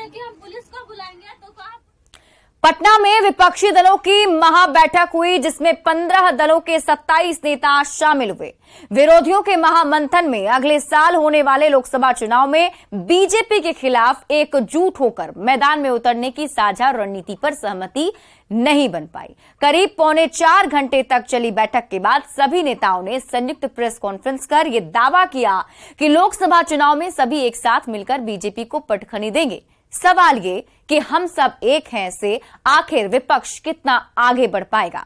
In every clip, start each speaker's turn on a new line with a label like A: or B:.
A: रहे कि हम पुलिस को बुलाएंगे तो कहा।
B: पटना में विपक्षी दलों की महाबैठक हुई जिसमें 15 दलों के 27 नेता शामिल हुए। विरोधियों के महामंथन में अगले साल होने वाले लोकसभा चुनाव में बीजेपी के खिलाफ एकजुट होकर मैदान में उतरने की साझा रणनीति पर सहमति नहीं बन पाई। करीब 3.25 घंटे तक चली बैठक के बाद सभी नेताओं ने संयुक्त प्रेस कॉन्फ्रेंस कर यह दावा किया कि लोकसभा चुनाव में सभी एक साथ मिलकर बीजेपी को पटखनी देंगे। सवाल ये कि हम सब एक हैं से आखिर विपक्ष कितना आगे बढ़ पाएगा।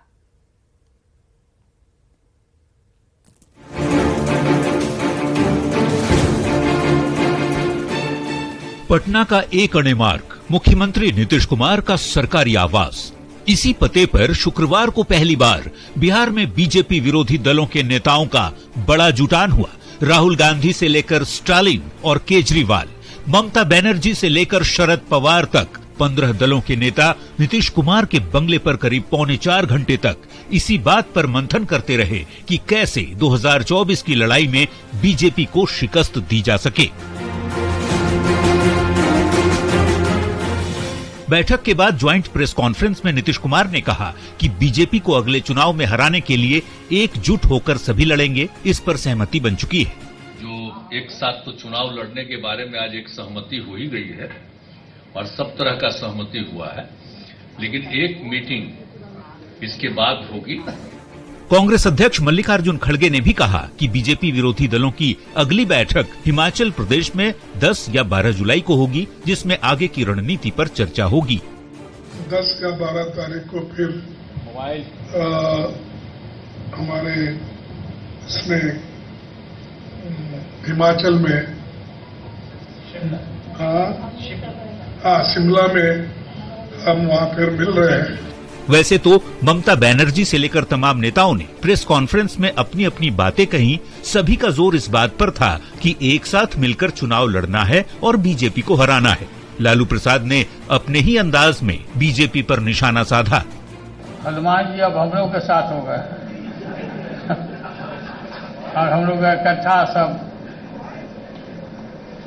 C: पटना का एक अणे मार्ग, मुख्यमंत्री नीतीश कुमार का सरकारी आवास। इसी पते पर शुक्रवार को पहली बार बिहार में बीजेपी विरोधी दलों के नेताओं का बड़ा जुटान हुआ। राहुल गांधी से लेकर स्टालिन और केजरीवाल, ममता बनर्जी से लेकर शरद पवार तक 15 दलों के नेता नीतीश कुमार के बंगले पर करीब 3.25 घंटे तक इसी बात पर मंथन करते रहे कि कैसे 2024 की लड़ाई में बीजेपी को शिकस्त दी जा सके। बैठक के बाद ज्वाइंट प्रेस कॉन्फ्रेंस में नीतीश कुमार ने कहा कि बीजेपी को अगले चुनाव में हराने के लिए एकजुट होकर सभी लड़ेंगे। इस पर सहमति बन चुकी है।
D: एक साथ तो चुनाव लड़ने के बारे में आज एक सहमति हो ही गई है और सब तरह का सहमति हुआ है, लेकिन एक मीटिंग इसके बाद होगी।
C: कांग्रेस अध्यक्ष मल्लिकार्जुन खड़गे ने भी कहा कि बीजेपी विरोधी दलों की अगली बैठक हिमाचल प्रदेश में 10 या 12 जुलाई को होगी, जिसमें आगे की रणनीति पर चर्चा होगी।
E: 10 या 12 तारीख को फिर हमारे इसमें हिमाचल में शिमला में हम वहां फिर मिल रहे हैं।
C: वैसे तो ममता बनर्जी से लेकर तमाम नेताओं ने प्रेस कॉन्फ्रेंस में अपनी अपनी बातें कही। सभी का जोर इस बात पर था कि एक साथ मिलकर चुनाव लड़ना है और बीजेपी को हराना है। लालू प्रसाद ने अपने ही अंदाज में बीजेपी पर निशाना साधा।
F: हनुमान जी अब हम लोग के साथ हो गए और हम लोग इकट्ठा सब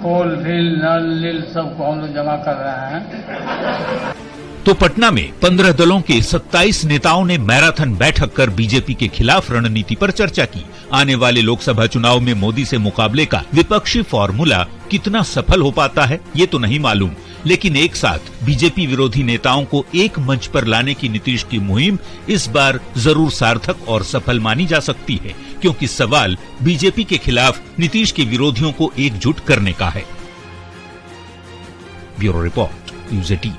F: कोल ढील नल लील सबको हम लोग जमा कर रहे हैं।
C: तो पटना में 15 दलों के 27 नेताओं ने मैराथन बैठक कर बीजेपी के खिलाफ रणनीति पर चर्चा की। आने वाले लोकसभा चुनाव में मोदी से मुकाबले का विपक्षी फॉर्मूला कितना सफल हो पाता है ये तो नहीं मालूम, लेकिन एक साथ बीजेपी विरोधी नेताओं को एक मंच पर लाने की नीतीश की मुहिम इस बार जरूर सार्थक और सफल मानी जा सकती है, क्योंकि सवाल बीजेपी के खिलाफ नीतीश के विरोधियों को एकजुट करने का है। Bureau report, news 18।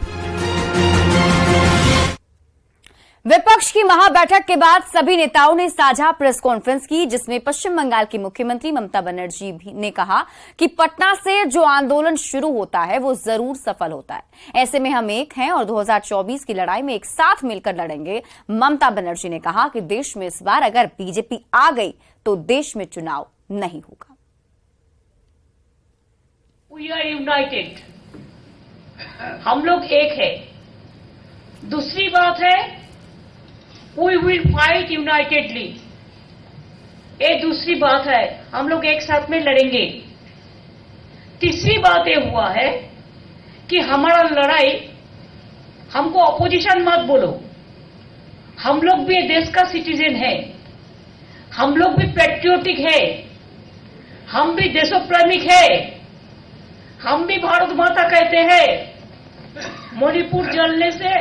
B: विपक्ष की महाबैठक के बाद सभी नेताओं ने साझा प्रेस कॉन्फ्रेंस की, जिसमें पश्चिम बंगाल की मुख्यमंत्री ममता बनर्जी ने कहा कि पटना से जो आंदोलन शुरू होता है वो जरूर सफल होता है। ऐसे में हम एक हैं और 2024 की लड़ाई में एक साथ मिलकर लड़ेंगे। ममता बनर्जी ने कहा कि देश में इस बार अगर बीजेपी आ गई तो देश में चुनाव नहीं होगा।
G: वी आर यूनाइटेड, हम लोग एक है। दूसरी बात है We will fight unitedly। ये दूसरी बात है, हम लोग एक साथ में लड़ेंगे। तीसरी बात ये हुआ है कि हमारा लड़ाई, हमको अपोजिशन मत बोलो, हम लोग भी देश का सिटीजन है, हम लोग भी पैट्रियोटिक है, हम भी देशोप्रेमिक है, हम भी भारत माता कहते हैं। मणिपुर जलने से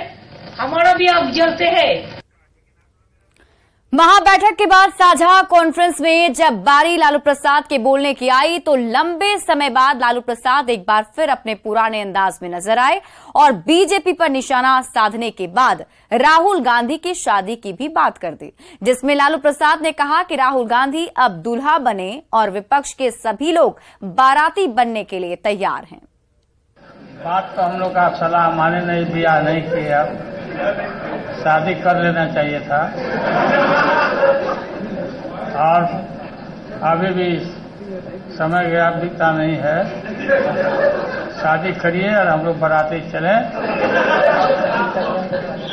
G: हमारा भी आग जलते हैं।
B: महाबैठक के बाद साझा कॉन्फ्रेंस में जब बारी लालू प्रसाद के बोलने की आई तो लंबे समय बाद लालू प्रसाद एक बार फिर अपने पुराने अंदाज में नजर आए और बीजेपी पर निशाना साधने के बाद राहुल गांधी की शादी की भी बात कर दी, जिसमें लालू प्रसाद ने कहा कि राहुल गांधी अब दूल्हा बने और विपक्ष के सभी लोग बाराती बनने के लिए तैयार हैं।
F: बात तो हम लोग का सलाह माने नहीं, दिया नहीं किया, शादी कर लेना चाहिए था और अभी भी समय गया बीता नहीं है। शादी करिए और हम लोग बाराती चले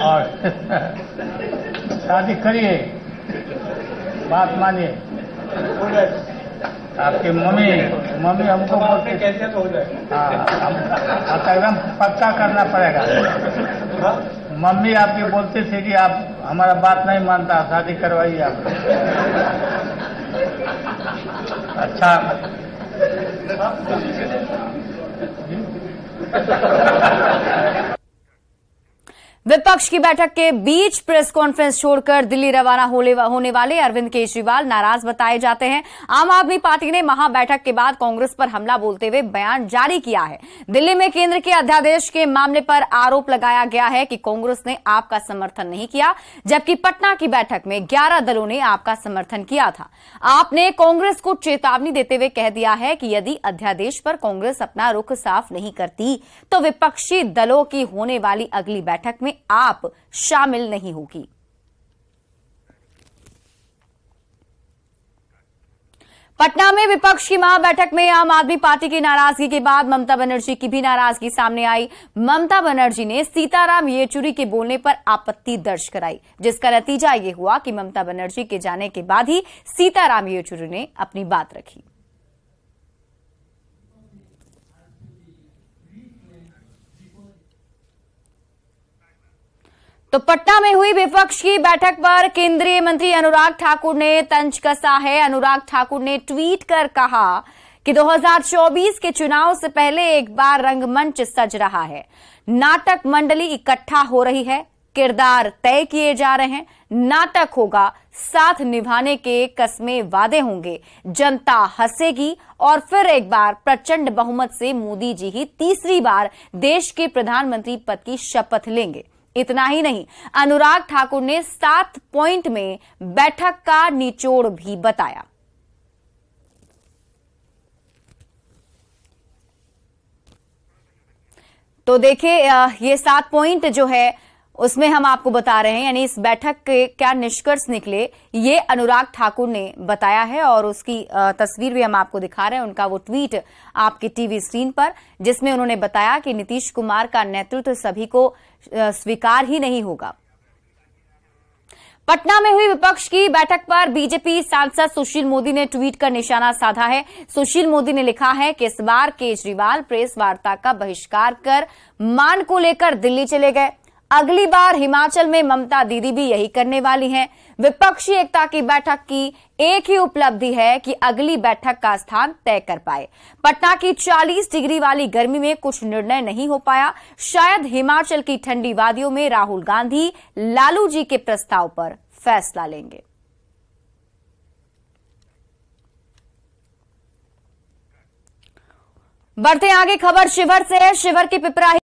F: और शादी करिए, बात मानिए आपकी मम्मी हमको बोलते कैसे तो हो जाए। हाँ, एकदम पक्का करना पड़ेगा। मम्मी आपकी बोलती थी कि आप हमारा बात नहीं मानता, शादी करवाइए आप। अच्छा,
B: विपक्ष की बैठक के बीच प्रेस कॉन्फ्रेंस छोड़कर दिल्ली रवाना होने वाले अरविंद केजरीवाल नाराज बताए जाते हैं। आम आदमी पार्टी ने महाबैठक के बाद कांग्रेस पर हमला बोलते हुए बयान जारी किया है। दिल्ली में केंद्र के अध्यादेश के मामले पर आरोप लगाया गया है कि कांग्रेस ने आपका समर्थन नहीं किया, जबकि पटना की बैठक में 11 दलों ने आपका समर्थन किया था। आपने कांग्रेस को चेतावनी देते हुए कह दिया है कि यदि अध्यादेश पर कांग्रेस अपना रुख साफ नहीं करती तो विपक्षी दलों की होने वाली अगली बैठक में आप शामिल नहीं होगी। पटना में विपक्ष की महाबैठक में आम आदमी पार्टी की नाराजगी के बाद ममता बनर्जी की भी नाराजगी सामने आई। ममता बनर्जी ने सीताराम येचुरी के बोलने पर आपत्ति दर्ज कराई, जिसका नतीजा ये हुआ कि ममता बनर्जी के जाने के बाद ही सीताराम येचुरी ने अपनी बात रखी। तो पटना में हुई विपक्ष की बैठक पर केंद्रीय मंत्री अनुराग ठाकुर ने तंज कसा है। अनुराग ठाकुर ने ट्वीट कर कहा कि 2024 के चुनाव से पहले एक बार रंगमंच सज रहा है, नाटक मंडली इकट्ठा हो रही है, किरदार तय किए जा रहे हैं, नाटक होगा, साथ निभाने के कस्में वादे होंगे, जनता हंसेगी और फिर एक बार प्रचंड बहुमत से मोदी जी ही तीसरी बार देश के प्रधानमंत्री पद की शपथ लेंगे। इतना ही नहीं, अनुराग ठाकुर ने 7 पॉइंट में बैठक का निचोड़ भी बताया। तो देखिए, ये 7 पॉइंट जो है उसमें हम आपको बता रहे हैं, यानी इस बैठक के क्या निष्कर्ष निकले ये अनुराग ठाकुर ने बताया है और उसकी तस्वीर भी हम आपको दिखा रहे हैं, उनका वो ट्वीट आपकी टीवी स्क्रीन पर, जिसमें उन्होंने बताया कि नीतीश कुमार का नेतृत्व सभी को स्वीकार ही नहीं होगा। पटना में हुई विपक्ष की बैठक पर बीजेपी सांसद सुशील मोदी ने ट्वीट कर निशाना साधा है। सुशील मोदी ने लिखा है कि इस बार केजरीवाल प्रेस वार्ता का बहिष्कार कर मान को लेकर दिल्ली चले गए, अगली बार हिमाचल में ममता दीदी भी यही करने वाली हैं। विपक्षी एकता की बैठक की एक ही उपलब्धि है कि अगली बैठक का स्थान तय कर पाए। पटना की 40 डिग्री वाली गर्मी में कुछ निर्णय नहीं हो पाया, शायद हिमाचल की ठंडी वादियों में राहुल गांधी लालू जी के प्रस्ताव पर फैसला लेंगे। बढ़ते आगे, खबर शिवहर से है। शिवहर की पिपराही